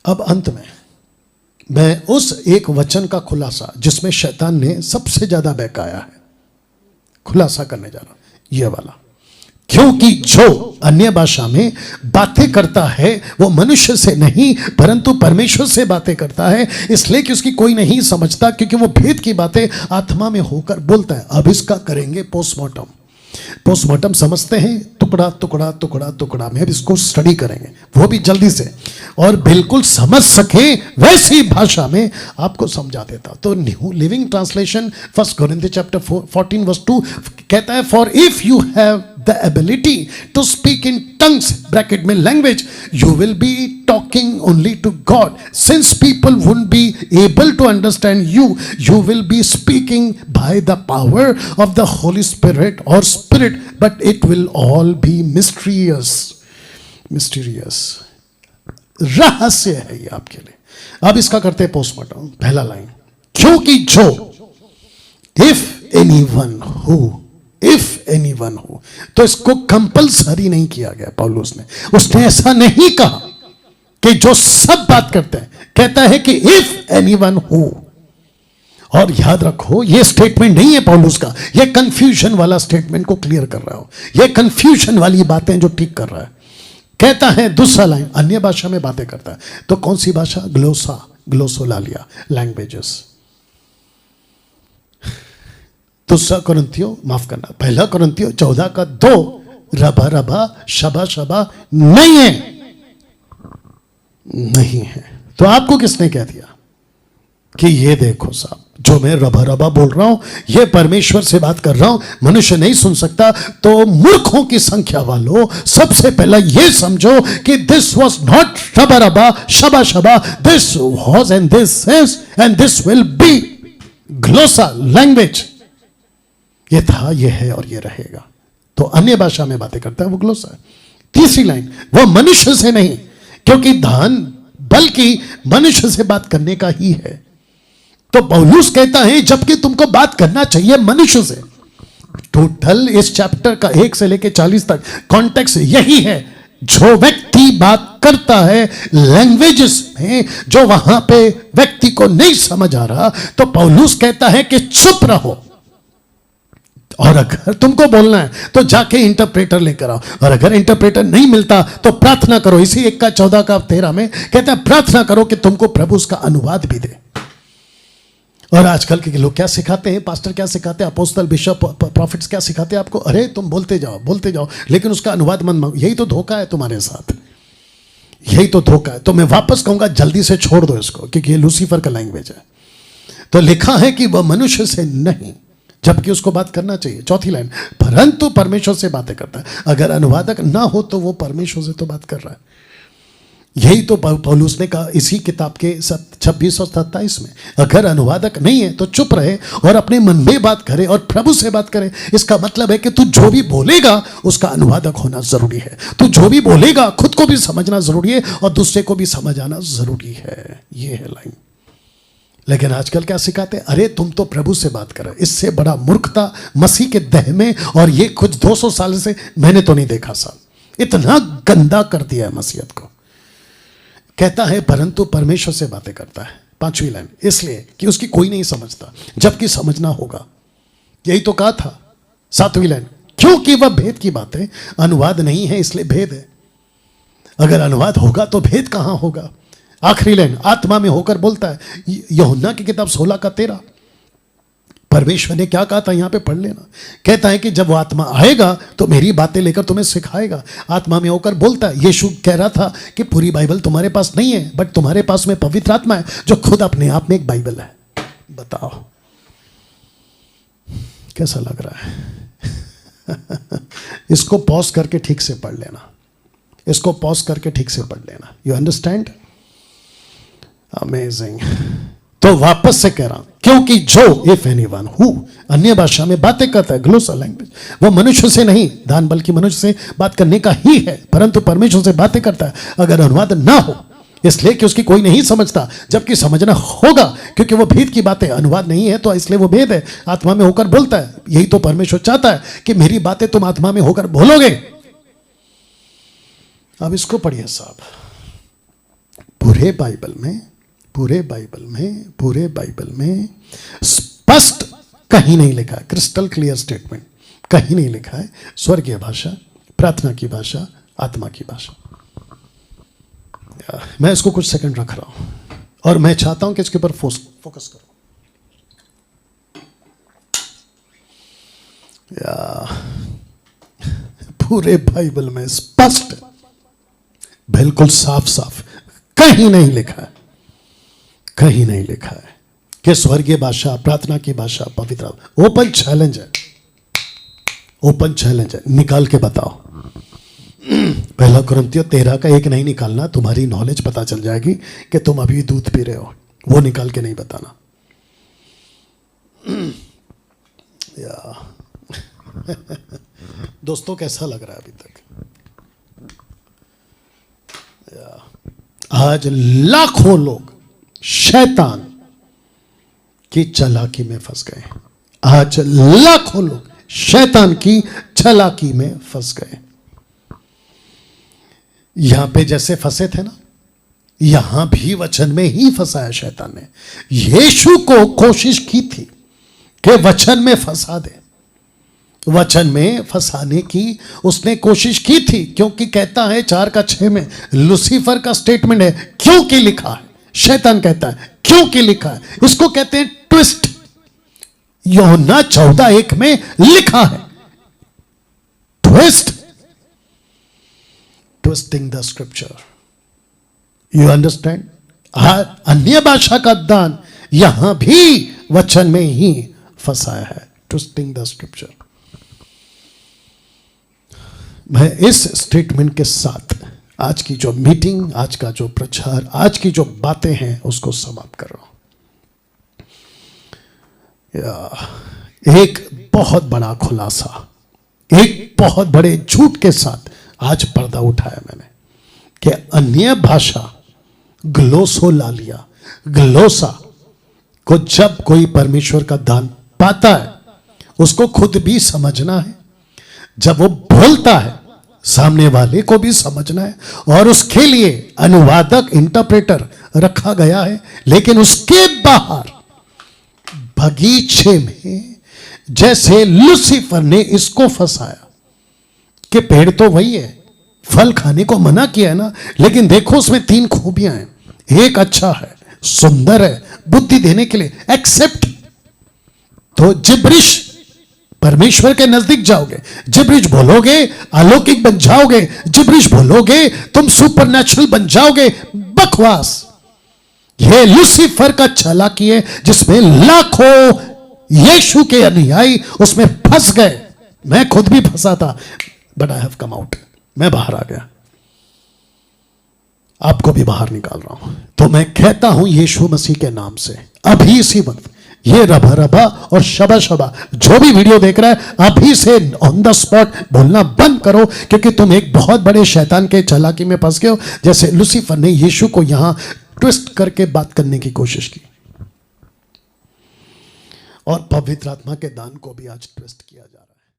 अब अंत में मैं उस एक वचन का खुलासा जिसमें शैतान ने सबसे ज्यादा बहकाया है, खुलासा करने जा रहा हूं, यह वाला। क्योंकि जो अन्य भाषा में बातें करता है वो मनुष्य से नहीं परंतु परमेश्वर से बातें करता है, इसलिए कि उसकी कोई नहीं समझता, क्योंकि वो भेद की बातें आत्मा में होकर बोलता है। अब इसका करेंगे पोस्टमार्टम। पोस्टमार्टम समझते हैं, टुकड़ा टुकड़ा टुकड़ा टुकड़ा में अब इसको स्टडी करेंगे, वो भी जल्दी से, और बिल्कुल समझ सके वैसी भाषा में आपको समझा देता। तो New Living Translation 1 Corinthians chapter 14 verse 2 कहता है, for if you have the ability to speak in tongues bracket में language, you will be talking only to God. Since people won't be able to understand you, you will be speaking by the power of the Holy Spirit or Spirit, but it will all be mysterious. रहस्य है ये आपके लिए। अब इसका करते हैं postmortem. पहला लाइन, क्योंकि जो if anyone who, तो इसको कंपलसरी नहीं किया गया पौलुस ने। उसने ऐसा नहीं कहा कि जो सब बात करते हैं, कहता है कि if anyone who। और याद रखो ये स्टेटमेंट नहीं है पौलुस का, ये कंफ्यूजन वाला स्टेटमेंट को क्लियर कर रहा हो, ये कंफ्यूजन वाली बातें जो ठीक कर रहा है। कहता है दूसरा लाइन, अन्य भाषा में बातें करता है। तो कौन सी भाषा? ग्लोसोलालिया लैंग्वेजेस। दूसरा कोरिन्थियों, माफ करना, पहला कोरिन्थियों 14 का 2, रबा रबा शबा शबा नहीं है। तो आपको किसने कह दिया कि ये देखो साहब, जो मैं रबा रबा बोल रहा हूं ये परमेश्वर से बात कर रहा हूं, मनुष्य नहीं सुन सकता? तो मूर्खों की संख्या वालों, सबसे पहला ये समझो कि दिस वॉज नॉट रबा रबा शबा शबा, this was and this is and this will be Glosa language. ये था, ये है और ये रहेगा। तो अन्य भाषा में बातें करता है वो ग्लोसा है। तीसरी लाइन, वो मनुष्य से नहीं, क्योंकि दान बल्कि मनुष्य से बात करने का ही है। तो पौलुस कहता है जबकि तुमको बात करना चाहिए मनुष्य से। टोटल इस चैप्टर का 1 से लेकर 40 तक कॉन्टेक्स्ट यही है। जो व्यक्ति बात करता है लैंग्वेजेस में जो वहां पे व्यक्ति को नहीं समझ आ रहा, तो पौलुस कहता है कि चुप रहो, और अगर तुमको बोलना है तो जाके इंटरप्रेटर लेकर आओ, और अगर इंटरप्रेटर नहीं मिलता तो प्रार्थना करो। इसी 1 का 14 का 13 में कहता है प्रार्थना करो कि तुमको प्रभु उसका अनुवाद भी दे। और आजकल के लोग क्या सिखाते हैं, पास्टर क्या सिखाते हैं, अपोस्तल बिशप प्रॉफिट्स क्या सिखाते हैं आपको? अरे तुम बोलते जाओ लेकिन उसका अनुवाद मत मांगो। यही तो धोखा है तुम्हारे साथ, यही तो धोखा है। तो मैं वापस कहूंगा जल्दी से छोड़ दो इसको, क्योंकि ये लूसीफर का लैंग्वेज है। तो लिखा है कि वह मनुष्य से नहीं, जबकि उसको बात करना चाहिए। चौथी लाइन, परंतु परमेश्वर से बातें करता है। अगर अनुवादक ना हो तो वो परमेश्वर से तो बात कर रहा है। यही तो पौलुस ने कहा इसी किताब के 26 और 27 में, अगर अनुवादक नहीं है तो चुप रहे और अपने मन में बात करे और प्रभु से बात करे। इसका मतलब है कि तू जो भी बोलेगा उसका अनुवादक होना जरूरी है। तू जो भी बोलेगा खुद को भी समझना जरूरी है और दूसरे को भी समझ आना जरूरी है। ये है लाइन। लेकिन आजकल क्या सिखाते हैं? अरे तुम तो प्रभु से बात करो। इससे बड़ा मूर्खता मसीह के देह में, और ये कुछ 200 साल से मैंने तो नहीं देखा साहब। इतना गंदा कर दिया है मसीहत को। कहता है परंतु परमेश्वर से बातें करता है। 5वीं लाइन, इसलिए कि उसकी कोई नहीं समझता, जबकि समझना होगा। यही तो कहा था। 7वीं लाइन, क्योंकि वह भेद की बातें, अनुवाद नहीं है इसलिए भेद है। अगर अनुवाद होगा तो भेद कहां होगा? आखिरी लाइन, आत्मा में होकर बोलता है। यूहन्ना की किताब 16 का 13, परमेश्वर ने क्या कहा था यहां पे पढ़ लेना। कहता है कि जब वो आत्मा आएगा तो मेरी बातें लेकर तुम्हें सिखाएगा। आत्मा में होकर बोलता है। यीशु कह रहा था कि पूरी बाइबल तुम्हारे पास नहीं है, बट तुम्हारे पास में पवित्र आत्मा है जो खुद अपने आप में एक बाइबल है। बताओ कैसा लग रहा है? इसको पॉज करके ठीक से पढ़ लेना, इसको पॉज करके ठीक से पढ़ लेना। You understand? अमेजिंग। तो वापस से कह रहा हूं, क्योंकि जो इफ एनीवन हु अन्य भाषा में बातें करता है, ग्लोसा लैंग्वेज, वो मनुष्य से नहीं दान बल्कि मनुष्य से बात करने का ही है, परंतु परमेश्वर से बातें करता है। अगर अनुवाद ना हो इसलिए कि उसकी कोई नहीं समझता, जबकि समझना होगा क्योंकि वो भेद की बातें, अनुवाद नहीं है तो इसलिए वो भेद है। आत्मा में होकर बोलता है। यही तो परमेश्वर चाहता है कि मेरी बातें तुम आत्मा में होकर बोलोगे। अब इसको पढ़िए साहब, पूरे पूरे बाइबल में स्पष्ट कहीं नहीं लिखा है, क्रिस्टल क्लियर स्टेटमेंट कहीं नहीं लिखा है स्वर्गीय भाषा, प्रार्थना की भाषा, आत्मा की भाषा। मैं इसको कुछ सेकंड रख रहा हूं और मैं चाहता हूं कि इसके ऊपर फोकस करो। पूरे बाइबल में स्पष्ट, बिल्कुल साफ साफ कहीं नहीं लिखा है कि स्वर्गीय भाषा, प्रार्थना की भाषा, पवित्र। ओपन चैलेंज है, निकाल के बताओ। पहला कुरिन्थियों 13 का 1 नहीं निकालना, तुम्हारी नॉलेज पता चल जाएगी कि तुम अभी दूध पी रहे हो, वो निकाल के नहीं बताना। दोस्तों कैसा लग रहा है अभी तक? आज लाखों लोग शैतान की चालाकी में फंस गए। आज लाखों लोग शैतान की चालाकी में फंस गए। यहां पे जैसे फंसे थे ना, यहां भी वचन में ही फंसाया शैतान ने। यीशु को कोशिश की थी कि वचन में फंसा दे, वचन में फंसाने की उसने कोशिश की थी, क्योंकि कहता है 4:6 में लूसीफर का स्टेटमेंट है, क्योंकि लिखा है। शैतान कहता है क्योंकि लिखा है, इसको कहते हैं ट्विस्ट। यूहन्ना 14:1 में लिखा है twist, twisting the scripture. You understand? अन्य भाषा का दान यहां भी वचन में ही फंसाया है, ट्विस्टिंग द स्क्रिप्चर। मैं इस स्टेटमेंट के साथ आज की जो मीटिंग, आज का जो प्रचार, आज की जो बातें हैं उसको समाप्त कर रहा हूं। एक बहुत बड़ा खुलासा, एक बहुत बड़े झूठ के साथ आज पर्दा उठाया मैंने कि अन्य भाषा ग्लोसोलालिया, ग्लोसा को जब कोई परमेश्वर का दान पाता है उसको खुद भी समझना है, जब वो बोलता है सामने वाले को भी समझना है, और उसके लिए अनुवादक, इंटरप्रेटर रखा गया है। लेकिन उसके बाहर बगीचे में जैसे लूसीफर ने इसको फंसाया कि पेड़ तो वही है, फल खाने को मना किया है ना, लेकिन देखो उसमें 3 खूबियां हैं। एक अच्छा है, सुंदर है, बुद्धि देने के लिए, एक्सेप्ट। तो जिब्रिश, परमेश्वर के नजदीक जाओगे, जिब्रिश बोलोगे अलौकिक बन जाओगे, जिब्रिश बोलोगे तुम सुपरनैचुरल बन जाओगे। बकवास। यह लूसीफर का चालाकी है जिसमें लाखों यीशु के अनुयायी उसमें फंस गए। मैं खुद भी फंसा था, but I have come out. मैं बाहर आ गया, आपको भी बाहर निकाल रहा हूं। तो मैं कहता हूं यीशु मसीह के नाम से, अभी इसी वक्त ये रबा रबा और शबा शबा जो भी वीडियो देख रहा है, अभी से ऑन द स्पॉट बोलना बंद करो, क्योंकि तुम एक बहुत बड़े शैतान के चालाकी में फंस गए हो। जैसे लूसीफर ने यीशु को यहां ट्विस्ट करके बात करने की कोशिश की, और पवित्र आत्मा के दान को भी आज ट्विस्ट किया जा रहा है।